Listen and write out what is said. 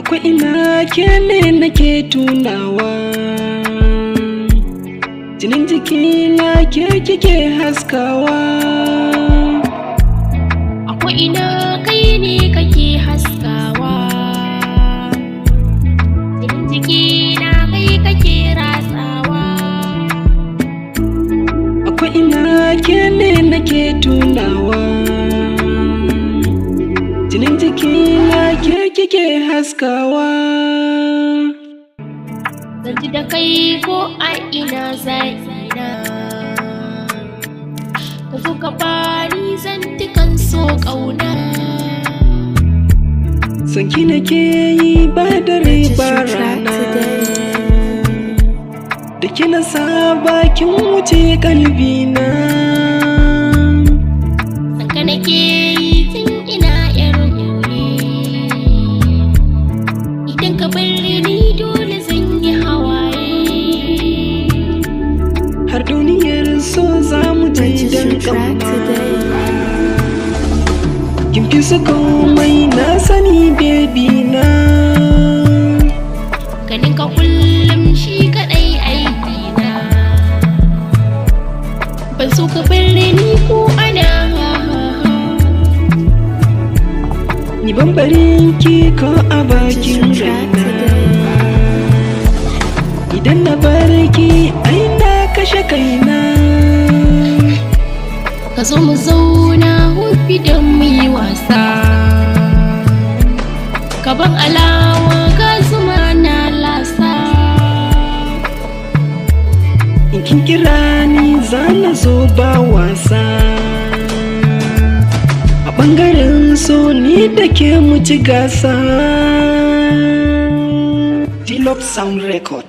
Akwai ina Kece nake tunawa, jinin jikina ke kike haskawa. Akwai ina kai ne kake haskawa, jinin jikina kai kake ratsawa. Akwai ina Kece nake tunawa, jinin jikina ke kike haskawa. Zan ji da kai ko a ina zaina, ka zo ka bani zantukan so ƙauna. Sanki nake yi ba dare ba rana, da kina saba kin wuce kalbina. Sanka nake yi tun ina yar gobe, idan ka bar ni dole zan yi hawaye. Har duniyar so za mu je don ƙauna. Kin fi su komai na sani baby na, ganin ka kullum shi kaɗai aiki na. Ban so ka bar ni ko ana ni ban barin ki ko a bakin raina. Idan na bar ki ai na kashe kaina. ka zo mu zauna hufi don mu yi wasa. Ka ban alawa ga zuma na lasa. In kin kira ni za na zo ba wasa. A ɓangaren so ni da ke mu ci gasa. Dilop Sound Record.